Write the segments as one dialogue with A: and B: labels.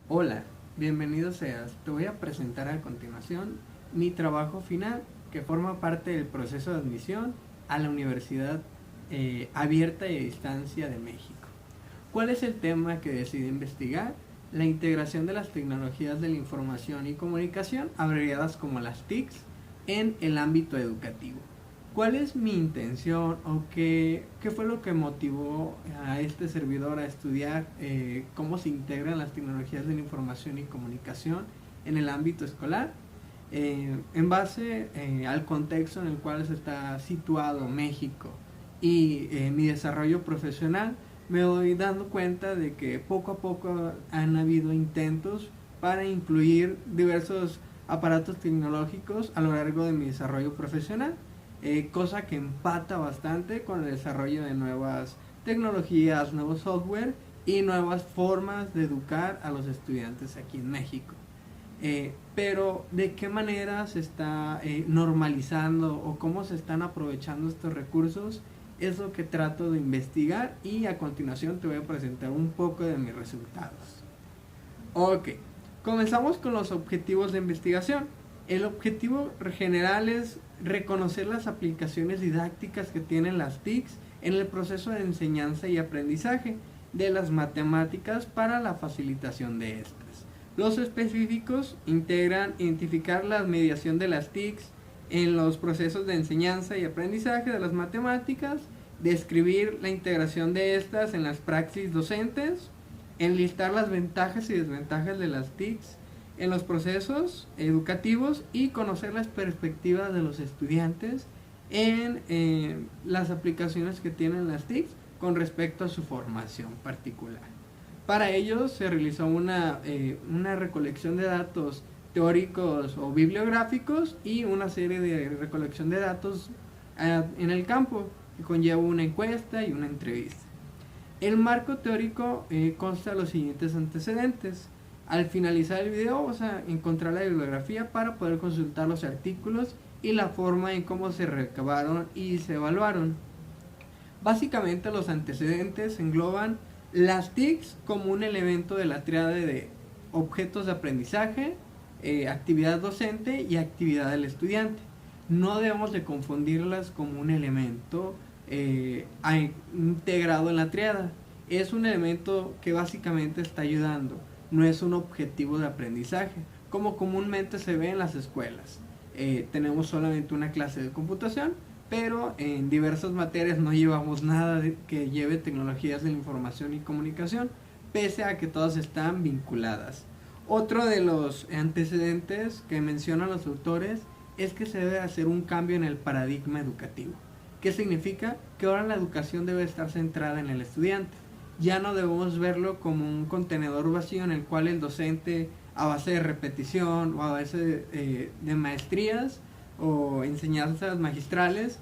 A: Hola, bienvenido seas. Te voy a presentar a continuación mi trabajo final que forma parte del proceso de admisión a la Universidad Abierta y a Distancia de México. ¿Cuál es el tema que decidí investigar? La integración de las tecnologías de la información y comunicación, abreviadas como las TICs, en el ámbito educativo. ¿Cuál es mi intención o qué fue lo que motivó a este servidor a estudiar cómo se integran las tecnologías de la información y comunicación en el ámbito escolar? En base al contexto en el cual se está situado México y mi desarrollo profesional, me voy dando cuenta de que poco a poco han habido intentos para incluir diversos aparatos tecnológicos a lo largo de mi desarrollo profesional, cosa que empata bastante con el desarrollo de nuevas tecnologías, nuevos software y nuevas formas de educar a los estudiantes aquí en México. Pero de qué manera se está normalizando o cómo se están aprovechando estos recursos es lo que trato de investigar, y a continuación te voy a presentar un poco de mis resultados. Ok, comenzamos con los objetivos de investigación. El objetivo general es reconocer las aplicaciones didácticas que tienen las TICs en el proceso de enseñanza y aprendizaje de las matemáticas para la facilitación de estas. Los específicos integran identificar la mediación de las TICs en los procesos de enseñanza y aprendizaje de las matemáticas, describir la integración de estas en las praxis docentes, enlistar las ventajas y desventajas de las TICs en los procesos educativos y conocer las perspectivas de los estudiantes en las aplicaciones que tienen las TICs con respecto a su formación particular. Para ello se realizó una recolección de datos teóricos o bibliográficos y una serie de recolección de datos en el campo, que conlleva una encuesta y una entrevista. El marco teórico consta de los siguientes antecedentes. Al finalizar el video vamos a encontrar la bibliografía para poder consultar los artículos y la forma en cómo se recabaron y se evaluaron. Básicamente los antecedentes engloban las TICs como un elemento de la tríada de objetos de aprendizaje, actividad docente y actividad del estudiante. No debemos de confundirlas como un elemento integrado en la tríada. Es un elemento que básicamente está ayudando, no es un objetivo de aprendizaje como comúnmente se ve en las escuelas. Tenemos solamente una clase de computación, pero en diversas materias no llevamos nada que lleve tecnologías de la información y comunicación, pese a que todas están vinculadas. Otro de los antecedentes que mencionan los autores es que se debe hacer un cambio en el paradigma educativo. ¿Qué significa? Que ahora la educación debe estar centrada en el estudiante. Ya no debemos verlo como un contenedor vacío en el cual el docente, a base de repetición o a base de maestrías o enseñanzas magistrales,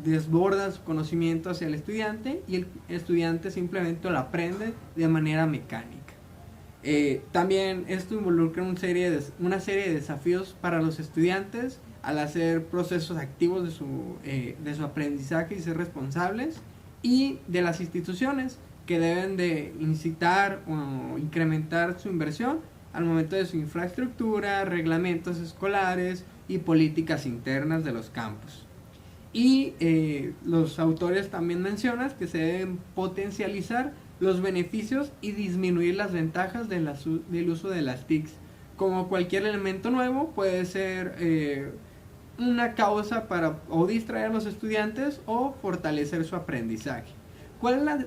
A: desborda su conocimiento hacia el estudiante y el estudiante simplemente lo aprende de manera mecánica. También esto involucra una serie de desafíos para los estudiantes al hacer procesos activos de su aprendizaje y ser responsables, y de las instituciones que deben de incitar o incrementar su inversión al momento de su infraestructura, reglamentos escolares y políticas internas de los campus. Y los autores también mencionan que se deben potencializar los beneficios y disminuir las ventajas del uso de las TICs. Como cualquier elemento nuevo, puede ser una causa para o distraer a los estudiantes o fortalecer su aprendizaje. ¿Cuál es la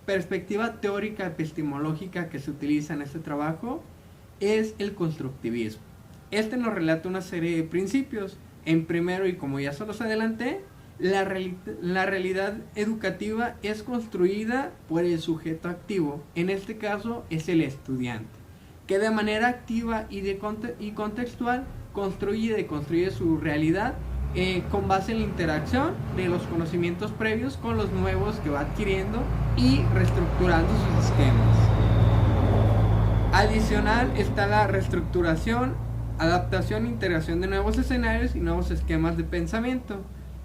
A: perspectiva teórica epistemológica que se utiliza en este trabajo? Es el constructivismo. Este nos relata una serie de principios. En primero, y como ya se los adelanté, la realidad educativa es construida por el sujeto activo, en este caso es el estudiante, que de manera activa y contextual construye y deconstruye su realidad con base en la interacción de los conocimientos previos con los nuevos que va adquiriendo y reestructurando sus esquemas. Adicional está la reestructuración, adaptación e integración de nuevos escenarios y nuevos esquemas de pensamiento,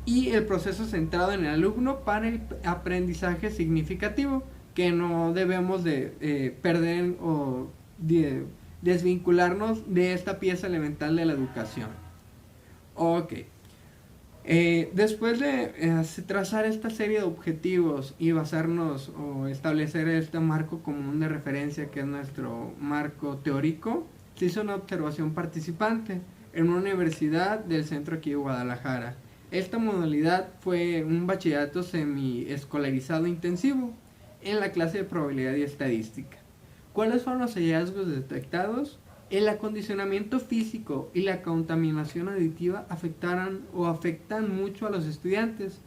A: y el proceso centrado en el alumno para el aprendizaje significativo, que no debemos de perder o desvincularnos de esta pieza elemental de la educación. Ok. Después de trazar esta serie de objetivos y basarnos o establecer este marco común de referencia que es nuestro marco teórico, se hizo una observación participante en una universidad del centro aquí de Guadalajara. Esta modalidad fue un bachillerato semi-escolarizado intensivo en la clase de probabilidad y estadística. ¿Cuáles fueron los hallazgos detectados? El acondicionamiento físico y la contaminación auditiva afectan mucho a los estudiantes.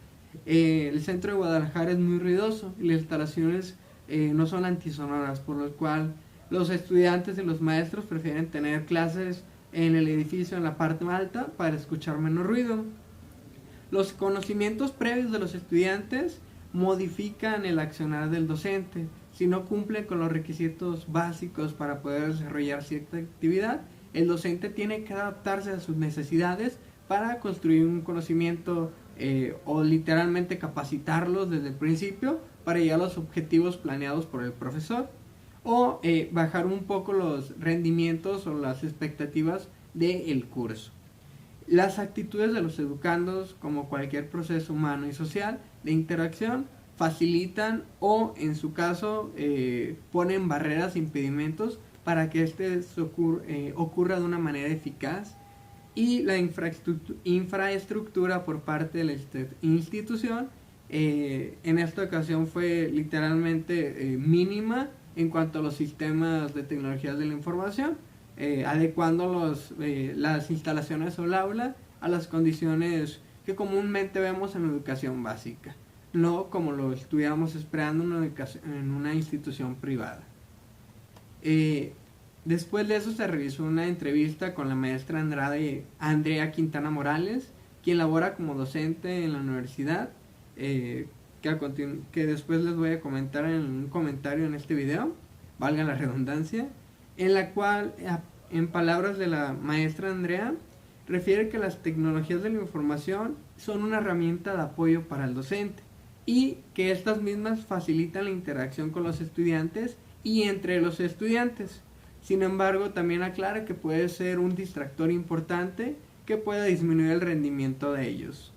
A: El centro de Guadalajara es muy ruidoso y las instalaciones no son antisonoras, por lo cual los estudiantes y los maestros prefieren tener clases en el edificio en la parte alta para escuchar menos ruido. Los conocimientos previos de los estudiantes modifican el accionar del docente. Si no cumple con los requisitos básicos para poder desarrollar cierta actividad, el docente tiene que adaptarse a sus necesidades para construir un conocimiento o literalmente capacitarlos desde el principio para llegar a los objetivos planeados por el profesor, o bajar un poco los rendimientos o las expectativas del curso. Las actitudes de los educandos, como cualquier proceso humano y social de interacción, facilitan o en su caso ponen barreras e impedimentos para que ocurra de una manera eficaz, y la infraestructura por parte de la institución en esta ocasión fue literalmente mínima en cuanto a los sistemas de tecnologías de la información, adecuando las instalaciones o el aula a las condiciones que comúnmente vemos en la educación básica, no como lo estuviéramos esperando en una institución privada. Después de eso se realizó una entrevista con la maestra Andrea Quintana Morales, quien labora como docente en la universidad, que después les voy a comentar en un comentario en este video, valga la redundancia, en la cual, en palabras de la maestra Andrea, refiere que las tecnologías de la información son una herramienta de apoyo para el docente y que estas mismas facilitan la interacción con los estudiantes y entre los estudiantes. Sin embargo, también aclara que puede ser un distractor importante que pueda disminuir el rendimiento de ellos.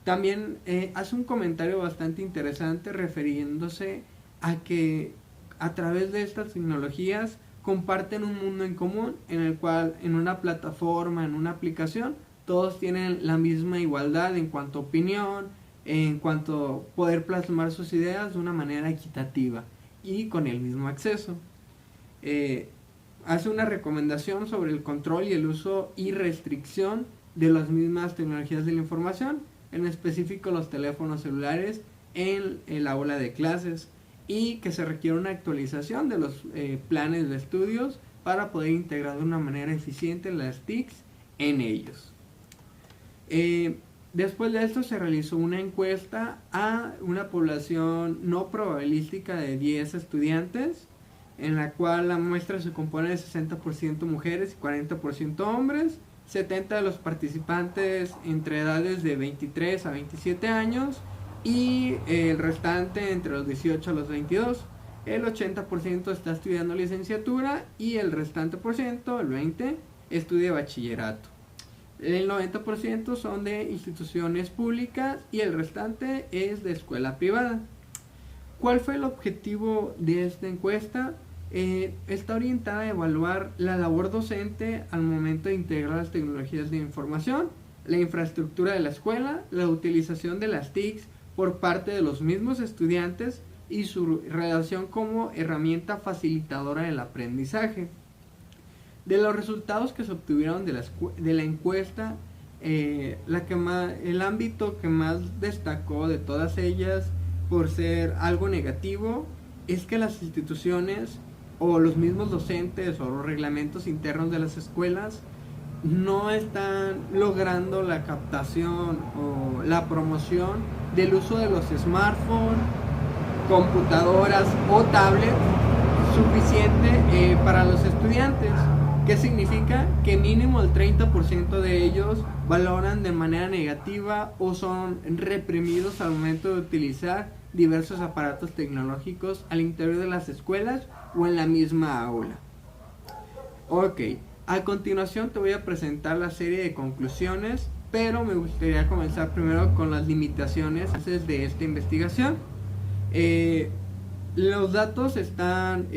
A: También hace un comentario bastante interesante refiriéndose a que a través de estas tecnologías comparten un mundo en común en el cual en una plataforma, en una aplicación, todos tienen la misma igualdad en cuanto a opinión, en cuanto a poder plasmar sus ideas de una manera equitativa y con el mismo acceso. Hace una recomendación sobre el control y el uso y restricción de las mismas tecnologías de la información, en específico los teléfonos celulares en el aula de clases, y que se requiere una actualización de los planes de estudios para poder integrar de una manera eficiente las TICs en ellos. Después de esto se realizó una encuesta a una población no probabilística de 10 estudiantes, en la cual la muestra se compone de 60% mujeres y 40% hombres, 70 de los participantes entre edades de 23 a 27 años y el restante entre los 18 a los 22. El 80% está estudiando licenciatura y el restante por ciento, el 20%, estudia bachillerato. El 90% son de instituciones públicas y el restante es de escuela privada. ¿Cuál fue el objetivo de esta encuesta? Está orientada a evaluar la labor docente al momento de integrar las tecnologías de información, la infraestructura de la escuela, la utilización de las TICs por parte de los mismos estudiantes y su relación como herramienta facilitadora del aprendizaje. De los resultados que se obtuvieron de la encuesta, el ámbito que más destacó de todas ellas por ser algo negativo es que las instituciones o los mismos docentes o los reglamentos internos de las escuelas no están logrando la captación o la promoción del uso de los smartphones, computadoras o tablets suficiente para los estudiantes. ¿Qué significa? Que mínimo el 30% de ellos valoran de manera negativa o son reprimidos al momento de utilizar diversos aparatos tecnológicos al interior de las escuelas o en la misma aula. Ok, a continuación te voy a presentar la serie de conclusiones, pero me gustaría comenzar primero con las limitaciones de esta investigación. Los datos están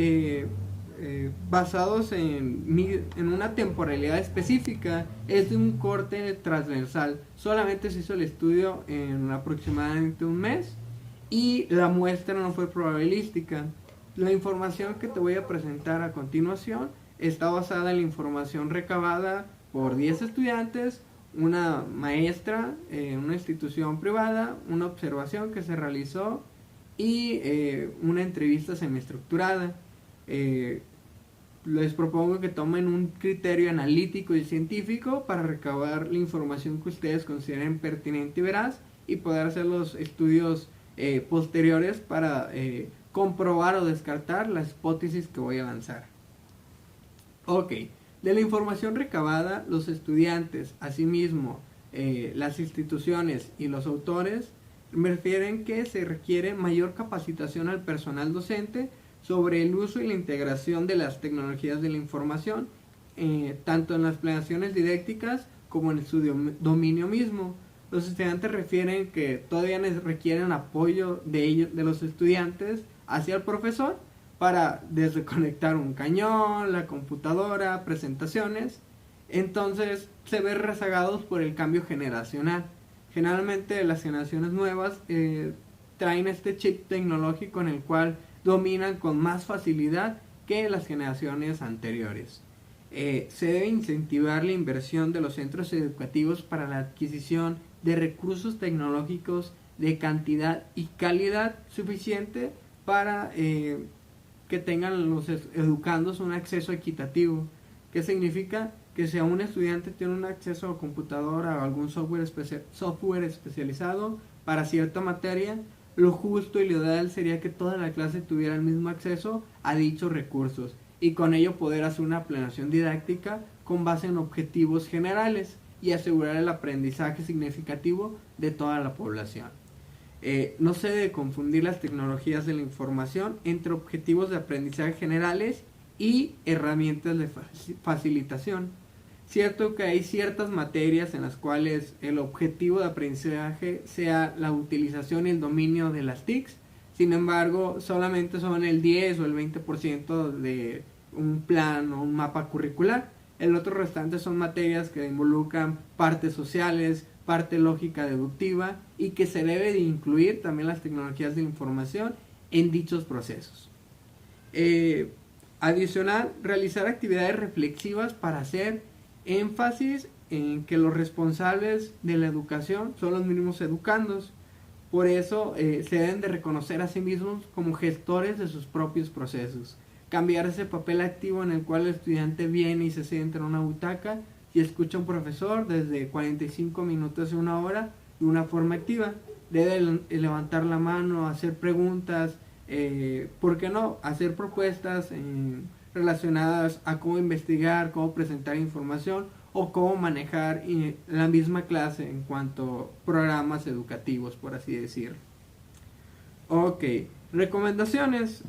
A: basados en una temporalidad específica, es de un corte transversal. Solamente se hizo el estudio en aproximadamente un mes y la muestra no fue probabilística. La información que te voy a presentar a continuación está basada en la información recabada por 10 estudiantes, una maestra en una institución privada, una observación que se realizó y una entrevista semiestructurada. Les propongo que tomen un criterio analítico y científico para recabar la información que ustedes consideren pertinente y veraz y poder hacer los estudios posteriores para comprobar o descartar las hipótesis que voy a lanzar. Ok, de la información recabada, los estudiantes, asimismo, las instituciones y los autores refieren que se requiere mayor capacitación al personal docente sobre el uso y la integración de las tecnologías de la información, tanto en las planeaciones didácticas como en su dominio mismo. Los estudiantes refieren que todavía requieren apoyo de los estudiantes hacia el profesor para desde conectar un cañón, la computadora, presentaciones. Entonces se ven rezagados por el cambio generacional. Generalmente las generaciones nuevas traen este chip tecnológico en el cual dominan con más facilidad que las generaciones anteriores. Se debe incentivar la inversión de los centros educativos para la adquisición de recursos tecnológicos de cantidad y calidad suficiente para que tengan los educandos un acceso equitativo. ¿Qué significa? Que si un estudiante tiene un acceso a computadora o algún software especializado para cierta materia, lo justo y lo ideal sería que toda la clase tuviera el mismo acceso a dichos recursos y con ello poder hacer una planeación didáctica con base en objetivos generales y asegurar el aprendizaje significativo de toda la población. No se debe confundir las tecnologías de la información entre objetivos de aprendizaje generales y herramientas de facilitación. Cierto que hay ciertas materias en las cuales el objetivo de aprendizaje sea la utilización y el dominio de las TICs, sin embargo solamente son el 10 o el 20% de un plan o un mapa curricular. El otro restante son materias que involucran partes sociales, parte lógica deductiva y que se debe de incluir también las tecnologías de información en dichos procesos. Adicional, realizar actividades reflexivas para hacer énfasis en que los responsables de la educación son los mismos educandos. Por eso se deben de reconocer a sí mismos como gestores de sus propios procesos. Cambiar ese papel activo en el cual el estudiante viene y se sienta en una butaca y escucha a un profesor desde 45 minutos a una hora de una forma activa. Debe levantar la mano, hacer preguntas, ¿por qué no? Hacer propuestas relacionadas a cómo investigar, cómo presentar información o cómo manejar la misma clase en cuanto a programas educativos, por así decirlo. Ok, recomendaciones.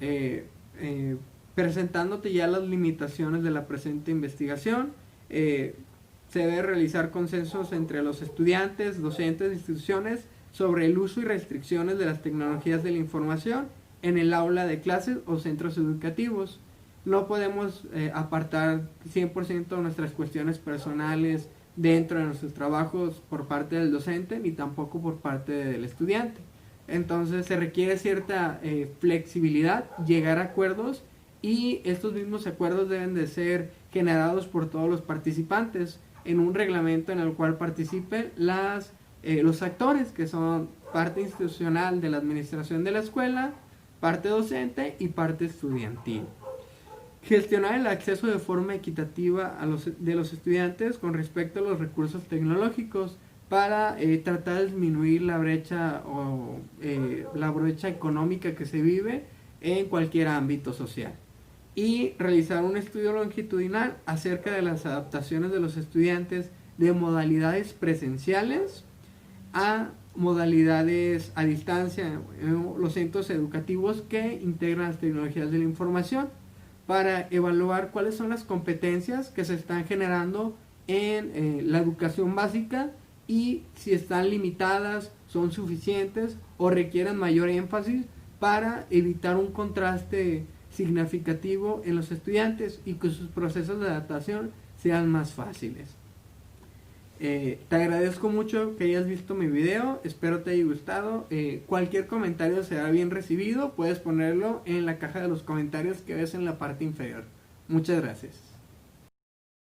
A: Presentándote ya las limitaciones de la presente investigación, se debe realizar consensos entre los estudiantes, docentes e instituciones sobre el uso y restricciones de las tecnologías de la información en el aula de clases o centros educativos. No podemos apartar 100% de nuestras cuestiones personales dentro de nuestros trabajos por parte del docente ni tampoco por parte del estudiante. Entonces se requiere cierta flexibilidad, llegar a acuerdos y estos mismos acuerdos deben de ser generados por todos los participantes en un reglamento en el cual participen los actores que son parte institucional de la administración de la escuela, parte docente y parte estudiantil. Gestionar el acceso de forma equitativa de los estudiantes con respecto a los recursos tecnológicos para tratar de disminuir la brecha económica que se vive en cualquier ámbito social. Y realizar un estudio longitudinal acerca de las adaptaciones de los estudiantes de modalidades presenciales a modalidades a distancia, los centros educativos que integran las tecnologías de la información, para evaluar cuáles son las competencias que se están generando en la educación básica y si están limitadas, son suficientes o requieren mayor énfasis para evitar un contraste significativo en los estudiantes y que sus procesos de adaptación sean más fáciles. Te agradezco mucho que hayas visto mi video, espero te haya gustado. Cualquier comentario será bien recibido, puedes ponerlo en la caja de los comentarios que ves en la parte inferior. Muchas gracias.